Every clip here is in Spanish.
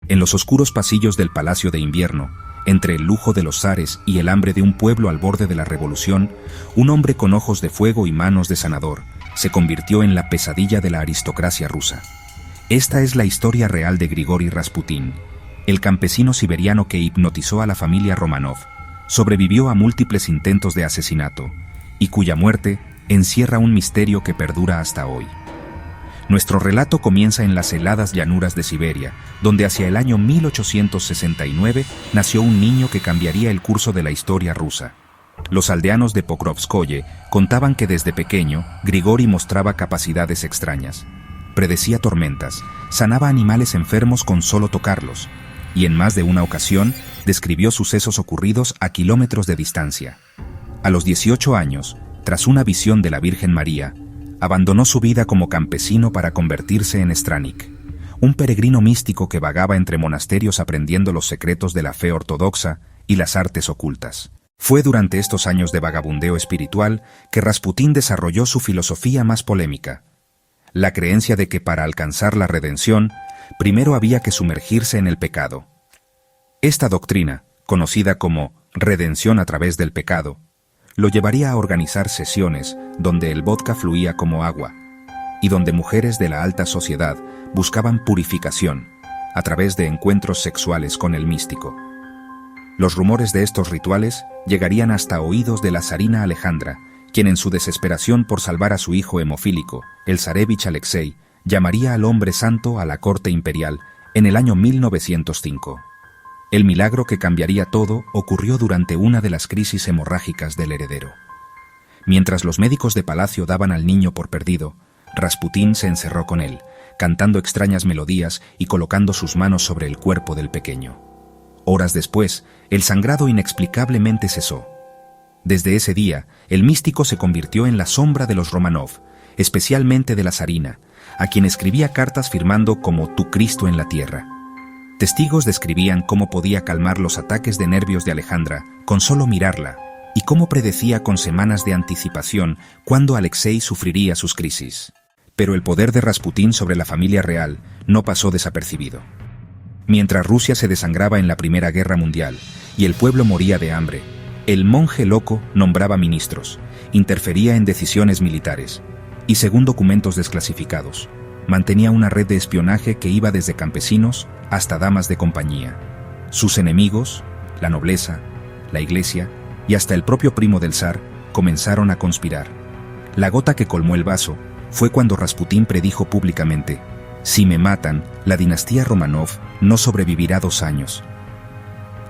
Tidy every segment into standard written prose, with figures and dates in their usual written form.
En los oscuros pasillos del Palacio de Invierno, entre el lujo de los zares y el hambre de un pueblo al borde de la revolución, un hombre con ojos de fuego y manos de sanador se convirtió en la pesadilla de la aristocracia rusa. Esta es la historia real de Grigori Rasputin, el campesino siberiano que hipnotizó a la familia Romanov, sobrevivió a múltiples intentos de asesinato y cuya muerte encierra un misterio que perdura hasta hoy. Nuestro relato comienza en las heladas llanuras de Siberia, donde hacia el año 1869 nació un niño que cambiaría el curso de la historia rusa. Los aldeanos de Pokrovskoye contaban que desde pequeño Grigori mostraba capacidades extrañas. Predecía tormentas, sanaba animales enfermos con solo tocarlos, y en más de una ocasión describió sucesos ocurridos a kilómetros de distancia. A los 18 años, tras una visión de la Virgen María, abandonó su vida como campesino para convertirse en stranik, un peregrino místico que vagaba entre monasterios aprendiendo los secretos de la fe ortodoxa y las artes ocultas. Fue durante estos años de vagabundeo espiritual que Rasputín desarrolló su filosofía más polémica, la creencia de que para alcanzar la redención, primero había que sumergirse en el pecado. Esta doctrina, conocida como redención a través del pecado, lo llevaría a organizar sesiones donde el vodka fluía como agua y donde mujeres de la alta sociedad buscaban purificación a través de encuentros sexuales con el místico. Los rumores de estos rituales llegarían hasta oídos de la zarina Alejandra, quien en su desesperación por salvar a su hijo hemofílico, el zarevich Alexei, llamaría al hombre santo a la corte imperial en el año 1905. El milagro que cambiaría todo ocurrió durante una de las crisis hemorrágicas del heredero. Mientras los médicos de palacio daban al niño por perdido, Rasputín se encerró con él, cantando extrañas melodías y colocando sus manos sobre el cuerpo del pequeño. Horas después, el sangrado inexplicablemente cesó. Desde ese día, el místico se convirtió en la sombra de los Romanov, especialmente de la zarina, a quien escribía cartas firmando como «Tu Cristo en la tierra». Testigos describían cómo podía calmar los ataques de nervios de Alejandra con solo mirarla y cómo predecía con semanas de anticipación cuándo Alexei sufriría sus crisis. Pero el poder de Rasputín sobre la familia real no pasó desapercibido. Mientras Rusia se desangraba en la Primera Guerra Mundial y el pueblo moría de hambre, el monje loco nombraba ministros, interfería en decisiones militares y, según documentos desclasificados, mantenía una red de espionaje que iba desde campesinos hasta damas de compañía. Sus enemigos, la nobleza, la iglesia y hasta el propio primo del zar, comenzaron a conspirar. La gota que colmó el vaso fue cuando Rasputín predijo públicamente: «Si me matan, la dinastía Romanov no sobrevivirá 2 años».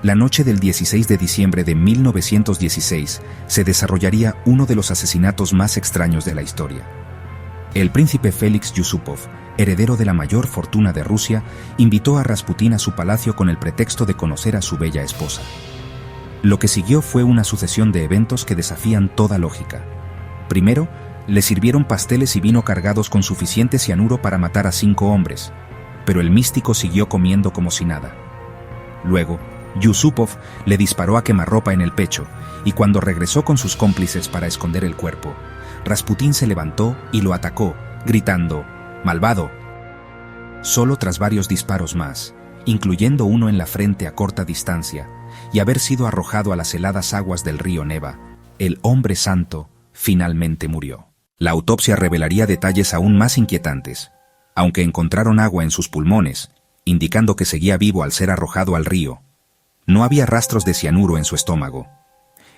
La noche del 16 de diciembre de 1916 se desarrollaría uno de los asesinatos más extraños de la historia. El príncipe Félix Yusupov, heredero de la mayor fortuna de Rusia, invitó a Rasputín a su palacio con el pretexto de conocer a su bella esposa. Lo que siguió fue una sucesión de eventos que desafían toda lógica. Primero, le sirvieron pasteles y vino cargados con suficiente cianuro para matar a 5 hombres, pero el místico siguió comiendo como si nada. Luego, Yusupov le disparó a quemarropa en el pecho, y cuando regresó con sus cómplices para esconder el cuerpo, Rasputín se levantó y lo atacó, gritando: «¡Malvado!». Solo tras varios disparos más, incluyendo uno en la frente a corta distancia, y haber sido arrojado a las heladas aguas del río Neva, el hombre santo finalmente murió. La autopsia revelaría detalles aún más inquietantes. Aunque encontraron agua en sus pulmones, indicando que seguía vivo al ser arrojado al río, no había rastros de cianuro en su estómago.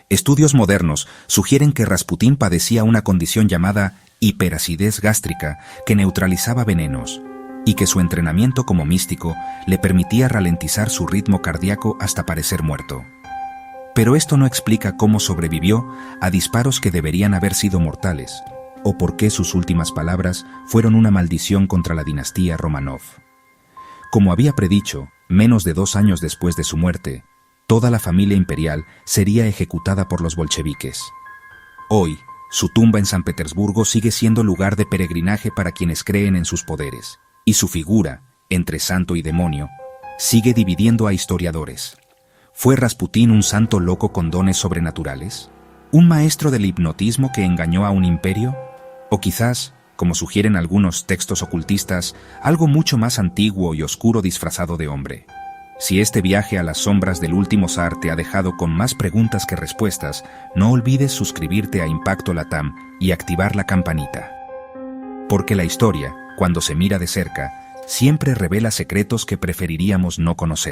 Estudios modernos sugieren que Rasputín padecía una condición llamada hiperacidez gástrica que neutralizaba venenos, y que su entrenamiento como místico le permitía ralentizar su ritmo cardíaco hasta parecer muerto. Pero esto no explica cómo sobrevivió a disparos que deberían haber sido mortales, o por qué sus últimas palabras fueron una maldición contra la dinastía Romanov. Como había predicho, menos de 2 años después de su muerte, toda la familia imperial sería ejecutada por los bolcheviques. Hoy, su tumba en San Petersburgo sigue siendo lugar de peregrinaje para quienes creen en sus poderes, y su figura, entre santo y demonio, sigue dividiendo a historiadores. ¿Fue Rasputín un santo loco con dones sobrenaturales? ¿Un maestro del hipnotismo que engañó a un imperio? ¿O quizás, como sugieren algunos textos ocultistas, algo mucho más antiguo y oscuro disfrazado de hombre. Si este viaje a las sombras del último zar te ha dejado con más preguntas que respuestas, no olvides suscribirte a Impacto Latam y activar la campanita. Porque la historia, cuando se mira de cerca, siempre revela secretos que preferiríamos no conocer.